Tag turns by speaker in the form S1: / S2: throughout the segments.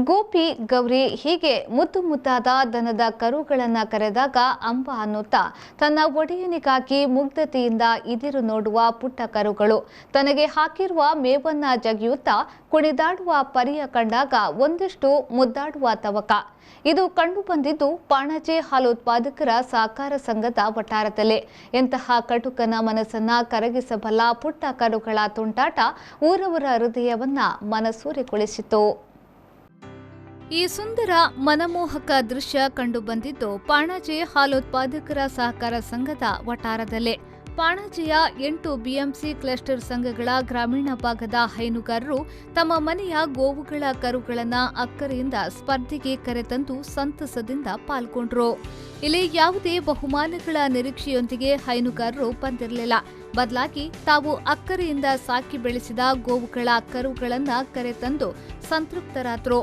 S1: ಗೋಪಿ ಗೌರಿ ಹೀಗೆ ಮುದ್ದು ಮುದ್ದಾದ ದನದ ಕರುಗಳನ್ನು ಕರೆದಾಗ ಅಂಬ ಅನ್ನುತ್ತಾ ತನ್ನ ಒಡೆಯನಿಗಾಗಿ ಮುಗ್ಧತೆಯಿಂದ ಇದಿರು ನೋಡುವ ಪುಟ್ಟ ಕರುಗಳು ತನಗೆ ಹಾಕಿರುವ ಮೇವನ್ನ ಜಗಿಯುತ್ತಾ ಕುಣಿದಾಡುವ ಪರಿಯ ಕಂಡಾಗ ಒಂದಿಷ್ಟು ಮುದ್ದಾಡುವ ತವಕ. ಇದು ಕಂಡುಬಂದಿದ್ದು ಪಾಣಾಜೆ ಹಾಲು ಉತ್ಪಾದಕರ ಸಹಕಾರ ಸಂಘದ ವಠಾರದಲ್ಲೇ. ಎಂತಹ ಕಟುಕನ ಮನಸ್ಸನ್ನ ಕರಗಿಸಬಲ್ಲ ಪುಟ್ಟ ಕರುಗಳ ತುಂಟಾಟ ಊರವರ ಹೃದಯವನ್ನ ಮನಸೂರೆಗೊಳಿಸಿತು. ಈ ಸುಂದರ ಮನಮೋಹಕ ದೃಶ್ಯ ಕಂಡುಬಂದಿದ್ದು ಪಾಣಾಜೆ ಹಾಲೋತ್ಪಾದಕರ ಸಹಕಾರ ಸಂಘದ ವಠಾರದಲ್ಲೇ. ಪಾಣಾಜೆಯ 8 ಬಿಎಂಸಿ ಕ್ಲಸ್ಟರ್ ಸಂಘಗಳ ಗ್ರಾಮೀಣ ಭಾಗದ ಹೈನುಗಾರರು ತಮ್ಮ ಮನೆಯ ಗೋವುಗಳ ಕರುಗಳನ್ನು ಅಕ್ಕರೆಯಿಂದ ಸ್ಪರ್ಧೆಗೆ ಕರೆತಂದು ಸಂತಸದಿಂದ ಪಾಲ್ಗೊಂಡ್ರು. ಇಲ್ಲಿ ಯಾವುದೇ ಬಹುಮಾನಗಳ ನಿರೀಕ್ಷೆಯೊಂದಿಗೆ ಹೈನುಗಾರರು ಬಂದಿರಲಿಲ್ಲ. ಬದಲಾಗಿ ತಾವು ಅಕ್ಕರೆಯಿಂದ ಸಾಕಿ ಬೆಳೆಸಿದ ಗೋವುಗಳ ಕರುಗಳನ್ನು ಕರೆತಂದು ಸಂತೃಪ್ತರಾದರು.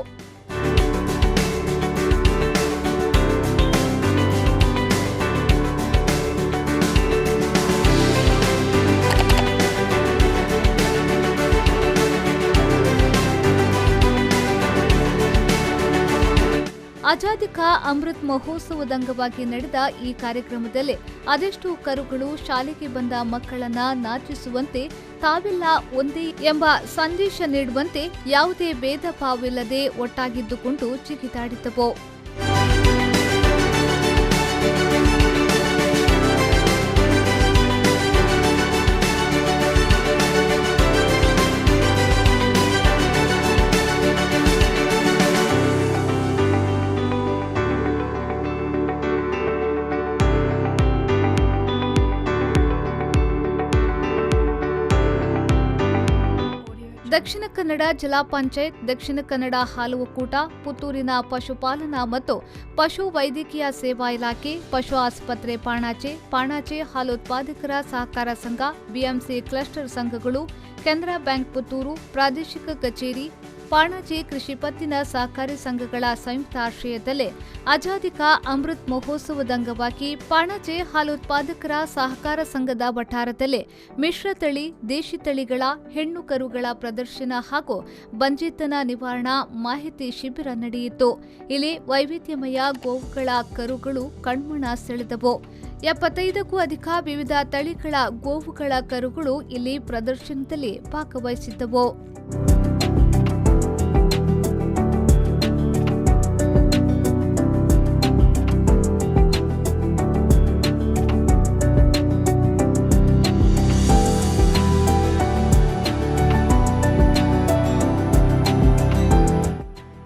S1: ಆಜಾದಿ ಕಾ ಅಮೃತ್ ಮಹೋತ್ಸವದ ಅಂಗವಾಗಿ ನಡೆದ ಈ ಕಾರ್ಯಕ್ರಮದಲ್ಲಿ ಅದೆಷ್ಟು ಕರುಗಳು ಶಾಲೆಗೆ ಬಂದ ಮಕ್ಕಳನ್ನ ನಾಚಿಸುವಂತೆ ತಾವೆಲ್ಲ ಒಂದೇ ಎಂಬ ಸಂದೇಶ ನೀಡುವಂತೆ ಯಾವುದೇ ಭೇದ ಭಾವವಿಲ್ಲದೆ ಒಟ್ಟಾಗಿದ್ದುಕೊಂಡು ಜಿಗಿದಾಡಿದ್ದವು. ದಕ್ಷಿಣ ಕನ್ನಡ ಜಿಲ್ಲಾ ಪಂಚಾಯತ್, ದಕ್ಷಿಣ ಕನ್ನಡ ಹಾಲು ಒಕ್ಕೂಟ, ಪುತ್ತೂರಿನ ಪಶುಪಾಲನಾ ಮತ್ತು ಪಶು ವೈದ್ಯಕೀಯ ಸೇವಾ ಇಲಾಖೆ, ಪಶು ಆಸ್ಪತ್ರೆ ಪಾಣಾಜೆ, ಪಾಣಾಜೆ ಹಾಲು ಉತ್ಪಾದಕರ ಸಹಕಾರ ಸಂಘ, ಬಿಎಂಸಿ ಕ್ಲಸ್ಟರ್ ಸಂಘಗಳು, ಕೆನರಾ ಬ್ಯಾಂಕ್ ಪುತ್ತೂರು, ಪ್ರಾದೇಶಿಕ ಕಚೇರಿ, ಪಾಣಾಜೆ ಕೃಷಿ ಪತ್ತಿನ ಸಹಕಾರಿ ಸಂಘಗಳ ಸಂಯುಕ್ತ ಆಶ್ರಯದಲ್ಲೇ ಆಜಾದಿ ಕಾ ಅಮೃತ್ ಮಹೋತ್ಸವದ ಅಂಗವಾಗಿ ಪಾಣಾಜೆ ಹಾಲು ಉತ್ಪಾದಕರ ಸಹಕಾರ ಸಂಘದ ವಠಾರದಲ್ಲೇ ಮಿಶ್ರತಳಿ, ದೇಶಿ ತಳಿಗಳ ಹೆಣ್ಣು ಕರುಗಳ ಪ್ರದರ್ಶನ ಹಾಗೂ ಬಂಜೆತನ ನಿವಾರಣಾ ಮಾಹಿತಿ ಶಿಬಿರ ನಡೆಯಿತು. ಇಲ್ಲಿ ವೈವಿಧ್ಯಮಯ ಗೋವುಗಳ ಕರುಗಳು ಕಣ್ಮನ ಸೆಳೆದವು. 75ಕ್ಕೂ ಅಧಿಕ ವಿವಿಧ ತಳಿಗಳ ಗೋವುಗಳ ಕರುಗಳು ಇಲ್ಲಿ ಪ್ರದರ್ಶನದಲ್ಲಿ ಭಾಗವಹಿಸಿದ್ದವು.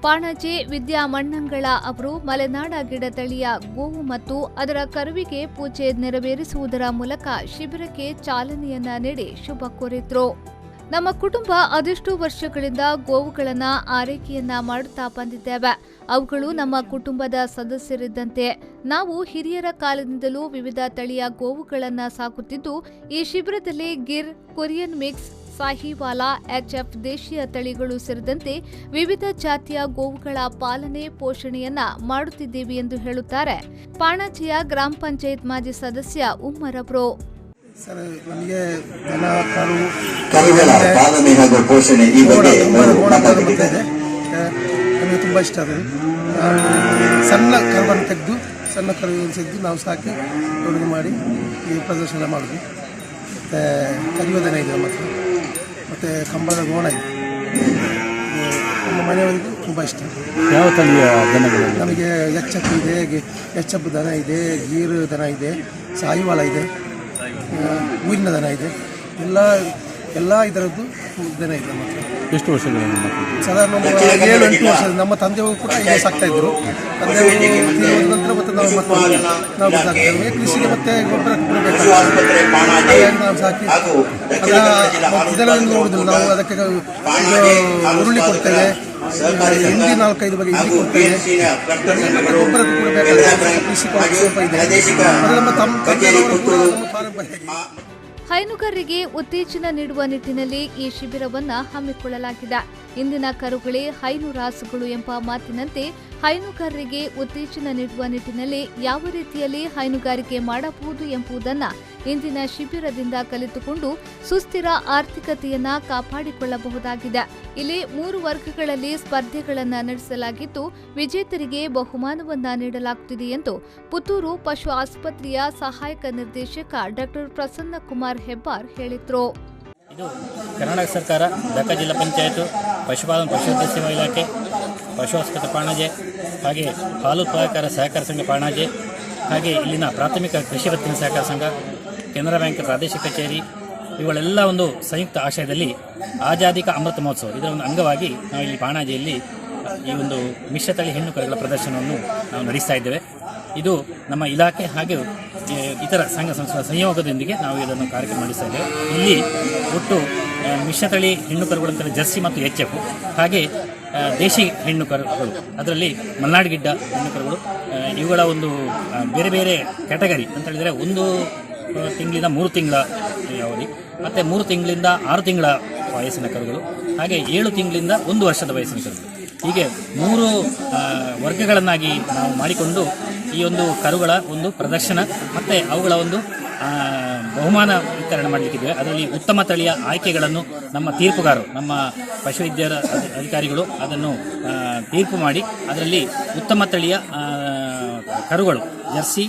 S1: ಪಾಣಾಜೆ ವಿದ್ಯಾ ಮಣ್ಣಂಗಳ ಅವರು ಮಲೆನಾಡ ಗಿಡ ತಳಿಯ ಗೋವು ಮತ್ತು ಅದರ ಕರುವಿಗೆ ಪೂಜೆ ನೆರವೇರಿಸುವುದರ ಮೂಲಕ ಶಿಬಿರಕ್ಕೆ ಚಾಲನೆಯನ್ನ ನೀಡಿ ಶುಭ ಕೋರಿದ್ರು. ನಮ್ಮ ಕುಟುಂಬ ಅದೆಷ್ಟು ವರ್ಷಗಳಿಂದ ಗೋವುಗಳನ್ನ ಆರೈಕೆಯನ್ನ ಮಾಡುತ್ತಾ ಬಂದಿದ್ದೇವೆ. ಅವುಗಳು ನಮ್ಮ ಕುಟುಂಬದ ಸದಸ್ಯರಿದ್ದಂತೆ. ನಾವು ಹಿರಿಯರ ಕಾಲದಿಂದಲೂ ವಿವಿಧ ತಳಿಯ ಗೋವುಗಳನ್ನ ಸಾಕುತ್ತಿದ್ದು, ಈ ಶಿಬಿರದಲ್ಲಿ ಗಿರ್, ಕೊರಿಯನ್ ಮಿಕ್ಸ್, ಸಾಹಿವಾಲಾ, HF ದೇಶೀಯ ತಳಿಗಳು ಸೇರಿದಂತೆ ವಿವಿಧ ಜಾತಿಯ ಗೋವುಗಳ ಪಾಲನೆ, ಪೋಷಣೆಯನ್ನ ಮಾಡುತ್ತಿದ್ದೇವೆ ಎಂದು ಹೇಳುತ್ತಾರೆ ಪಾಣಾಜೆಯ ಗ್ರಾಮ ಪಂಚಾಯತ್ ಮಾಜಿ ಸದಸ್ಯ ಉಮ್ಮರ್ ಅವರು.
S2: ಸರ್, ನಮಗೆ ದನ ಕರುಗಳ ಪಾಲನೆ ಹಾಗೂ ಪೋಷಣೆ ಈ ಬಗ್ಗೆ ನಮಗೆ ತುಂಬ ಇಷ್ಟ. ಅದು ಸಣ್ಣ ಕರುವನ್ನು ತೆಗೆದು ಸಣ್ಣ ಕರುವನ್ನು ತೆಗೆದು ನಾವು ಸಾಕಿ ತೊಡಗು ಮಾಡಿ ಈ ಪ್ರದರ್ಶನ ಮಾಡೋದು. ಮತ್ತು ಕರಿಯುವ ದನ ಇದೆ ನಮ್ಮ ಹತ್ರ, ಮತ್ತು ಕಂಬಳದ ಗೋಣ ಇದೆ. ನಮ್ಮ ಮನೆಯವರಿಗೂ ತುಂಬ ಇಷ್ಟ.
S3: ಯಾವ ತಳಿಯ ದನಗಳು?
S2: ನಮಗೆ HF ಇದೆ, HF ದನ ಇದೆ, ಗೀರು ದನ ಇದೆ, ಸಾಯಿವಾಲ ಇದೆ, ಊರಿನ ದನ ಇದೆ, ಎಲ್ಲ ಇದರದ್ದು ದನ ಇದೆ ನಮ್ಮ ಹತ್ರ.
S3: ಎಷ್ಟು ವರ್ಷಗಳಿಂದ?
S2: ಸಾಧಾರಣ 7-8 ವರ್ಷ. ನಮ್ಮ ತಂದೆಯವರು ಕೂಡ ಈಗ ಸಾಕ್ತಾ ಇದ್ರು. ತಂದೆಯವರು ನಂತರ ಮತ್ತೆ ನಾವು ಸಾಕ್ತೇವೆ. ಕೃಷಿಗೆ ಮತ್ತೆ ಗೊಬ್ಬರ ನಾವು ಸಾಕಿ ಇದೆಲ್ಲ ನೋಡಿದ್ರು. ನಾವು ಅದಕ್ಕೆ ಉರುಳಿ ಕೊಡ್ತೇವೆ, ಹಿಂಡಿ 4-5 ಬಗೆ ಹಿಂಡಿ ಕೊಡ್ತೇವೆ. ಗೊಬ್ಬರ ಕೂಡ ಬೇಕಾಗುತ್ತೆ. ಕೃಷಿ ಸ್ವಲ್ಪ ಇದೆ. ಅದು ನಮ್ಮ ತಂದೆಯವರು ಕೂಡ ನಮ್ಮ ಪಾರಂಪರ್ಯ.
S1: ಹೈನುಗಾರರಿಗೆ ಉತ್ತೇಜನ ನೀಡುವ ನಿಟ್ಟಿನಲ್ಲಿ ಈ ಶಿಬಿರವನ್ನು ಹಮ್ಮಿಕೊಳ್ಳಲಾಗಿದೆ. ಇಂದಿನ ಕರುಗಳೇ ಹೈನು ರಾಸುಗಳು ಎಂಬ ಮಾತಿನಂತೆ ಹೈನುಗಾರರಿಗೆ ಉತ್ತೇಜನ ನೀಡುವ ನಿಟ್ಟಿನಲ್ಲಿ ಯಾವ ರೀತಿಯಲ್ಲಿ ಹೈನುಗಾರಿಕೆ ಮಾಡಬಹುದು ಎಂಬುದನ್ನು ಇಂದಿನ ಶಿಬಿರದಿಂದ ಕಲಿತುಕೊಂಡು ಸುಸ್ಥಿರ ಆರ್ಥಿಕತೆಯನ್ನ ಕಾಪಾಡಿಕೊಳ್ಳಬಹುದಾಗಿದೆ. ಇಲ್ಲಿ 3 ವರ್ಗಗಳಲ್ಲಿ ಸ್ಪರ್ಧೆಗಳನ್ನು ನಡೆಸಲಾಗಿದ್ದು ವಿಜೇತರಿಗೆ ಬಹುಮಾನವನ್ನ ನೀಡಲಾಗುತ್ತಿದೆ ಎಂದು ಪುತ್ತೂರು ಪಶು ಆಸ್ಪತ್ರೆಯ ಸಹಾಯಕ ನಿರ್ದೇಶಕ ಡಾಕ್ಟರ್ ಪ್ರಸನ್ನಕುಮಾರ್ ಹೆಬ್ಬಾರ್ ಹೇಳಿದರು.
S4: ಇದು ಕರ್ನಾಟಕ ಸರ್ಕಾರ, ದಕ್ಕ ಜಿಲ್ಲಾ ಪಂಚಾಯತ್, ಪಶುಪಾಲನಾ ಪಶುವೈದ್ಯ ಸೇವಾ ಇಲಾಖೆ, ಪಶು ಆಸ್ಪತ್ರೆ ಪಾಣಾಜೆ, ಹಾಗೆ ಹಾಲು ಉತ್ಪಾದಕರ ಸಹಕಾರ ಸಂಘ ಪಾಣಾಜೆ, ಹಾಗೆ ಇಲ್ಲಿನ ಪ್ರಾಥಮಿಕ ಕೃಷಿ ಪತ್ತಿನ ಸಹಕಾರ ಸಂಘ, ಕೆನರಾ ಬ್ಯಾಂಕ್ ಪ್ರಾದೇಶಿಕ ಕಚೇರಿ ಇವುಗಳೆಲ್ಲ ಒಂದು ಸಂಯುಕ್ತ ಆಶಯದಲ್ಲಿ ಆಜಾದಿ ಕಾ ಅಮೃತ ಮಹೋತ್ಸವ ಇದರ ಒಂದು ಅಂಗವಾಗಿ ನಾವು ಇಲ್ಲಿ ಪಾಣಾಜೆಯಲ್ಲಿ ಈ ಒಂದು ಮಿಶ್ರತಳಿ ಹೆಣ್ಣು ಕರುಗಳ ಪ್ರದರ್ಶನವನ್ನು ನಾವು ನಡೆಸ್ತಾ ಇದ್ದೇವೆ. ಇದು ನಮ್ಮ ಇಲಾಖೆ ಹಾಗೂ ಇತರ ಸಂಘ ಸಂಸ್ಥೆಗಳ ಸಂಯೋಗದೊಂದಿಗೆ ನಾವು ಇದನ್ನು ಕಾರ್ಯಕ್ರಮ ನಡೆಸ್ತಾ ಇದ್ದೇವೆ. ಇಲ್ಲಿ ಒಟ್ಟು ಮಿಶ್ರತಳಿ ಹೆಣ್ಣು ಕರುಗಳು ಅಂತಂದರೆ ಜರ್ಸಿ ಮತ್ತು HF, ಹಾಗೆ ದೇಶಿ ಹೆಣ್ಣು ಕರುಗಳು, ಅದರಲ್ಲಿ ಮಲ್ನಾಡ್ ಗಿಡ್ಡ ಹೆಣ್ಣು ಕರುಗಳು, ಇವುಗಳ ಒಂದು ಬೇರೆ ಬೇರೆ ಕ್ಯಾಟಗರಿ ಅಂತ ಹೇಳಿದರೆ 1 ತಿಂಗಳಿಂದ 3 ತಿಂಗಳ ಅವಧಿ, ಮತ್ತು 3 ತಿಂಗಳಿಂದ 6 ತಿಂಗಳ ವಯಸ್ಸಿನ ಕರುಗಳು, ಹಾಗೆ 7 ತಿಂಗಳಿಂದ 1 ವರ್ಷದ ವಯಸ್ಸಿನ ಕರುಗಳು, ಹೀಗೆ 3 ವರ್ಗಗಳನ್ನಾಗಿ ನಾವು ಮಾಡಿಕೊಂಡು ಈ ಒಂದು ಕರುಗಳ ಒಂದು ಪ್ರದರ್ಶನ ಮತ್ತು ಅವುಗಳ ಒಂದು ಬಹುಮಾನ ವಿತರಣೆ ಮಾಡಲಿಕ್ಕಿದ್ದೇವೆ. ಅದರಲ್ಲಿ ಉತ್ತಮ ತಳಿಯ ಆಯ್ಕೆಗಳನ್ನು ನಮ್ಮ ತೀರ್ಪುಗಾರರು, ನಮ್ಮ ಪಶುವೈದ್ಯರ ಅಧಿಕಾರಿಗಳು ಅದನ್ನು ತೀರ್ಪು ಮಾಡಿ ಅದರಲ್ಲಿ ಉತ್ತಮ ತಳಿಯ ಕರುಗಳು, ಜರ್ಸಿ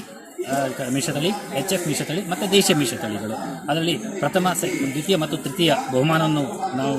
S4: ಮಿಶ್ರತಳಿ, HF ಮಿಶ್ರತಳಿ ಮತ್ತು ದೇಶೀಯ ಮಿಶ್ರತಳಿಗಳು, ಅದರಲ್ಲಿ ಪ್ರಥಮ, ದ್ವಿತೀಯ ಮತ್ತು ತೃತೀಯ ಬಹುಮಾನವನ್ನು ನಾವು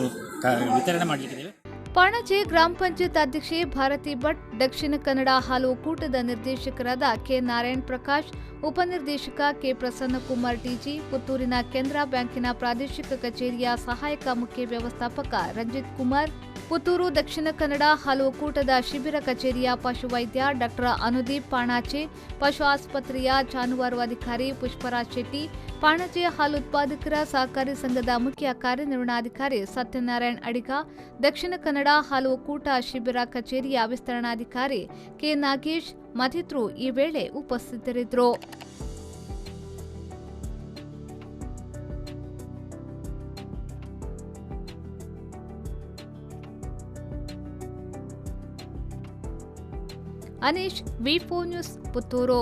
S4: ವಿತರಣೆ ಮಾಡಲಿಕ್ಕಿದ್ದೇವೆ.
S1: ಪಾಣಾಜೆ ಗ್ರಾಮ ಪಂಚಾಯತ್ ಅಧ್ಯಕ್ಷೆ ಭಾರತಿ ಭಟ್, ದಕ್ಷಿಣ ಕನ್ನಡ ಹಾಲು ಒಕ್ಕೂಟದ ನಿರ್ದೇಶಕರಾದ ಕೆ ನಾರಾಯಣ್ ಪ್ರಕಾಶ್, ಉಪನಿರ್ದೇಶಕ ಕೆ ಪ್ರಸನ್ನಕುಮಾರ್ ಟಿಜಿ, ಪುತ್ತೂರಿನ ಕೆನರಾ ಬ್ಯಾಂಕಿನ ಪ್ರಾದೇಶಿಕ ಕಚೇರಿಯ ಸಹಾಯಕ ಮುಖ್ಯ ವ್ಯವಸ್ಥಾಪಕ ರಂಜಿತ್ ಕುಮಾರ್, ಪುತ್ತೂರು ದಕ್ಷಿಣ ಕನ್ನಡ ಹಾಲು ಒಕ್ಕೂಟದ ಶಿಬಿರ ಕಚೇರಿಯ ಪಶುವೈದ್ಯ ಡಾಕ್ಟರ್ ಅನುದೀಪ್ ಪಾಣಾಚೆ, ಪಶು ಆಸ್ಪತ್ರೆಯ ಜಾನುವಾರು ಅಧಿಕಾರಿ ಪುಷ್ಪರಾಜ್ ಶೆಟ್ಟಿ, ಪಾಣಾಜೆ ಹಾಲು ಉತ್ಪಾದಕರ ಸಹಕಾರಿ ಸಂಘದ ಮುಖ್ಯ ಕಾರ್ಯನಿರ್ವಹಣಾಧಿಕಾರಿ ಸತ್ಯನಾರಾಯಣ್ ಅಡಿಗ, ದಕ್ಷಿಣ ಕನ್ನಡ ಹಾಲು ಒಕ್ಕೂಟ ಶಿಬಿರ ಕಚೇರಿಯ ವಿಸ್ತರಣಾಧಿಕಾರಿ ಕೆ ನಾಗೇಶ್ ಮತ್ತಿತರರು ಈ ವೇಳೆ ಉಪಸ್ಥಿತರಿದ್ದರು. ಅನೀಶ್, ವಿ4 ನ್ಯೂಸ್, ಪುತ್ತೂರು.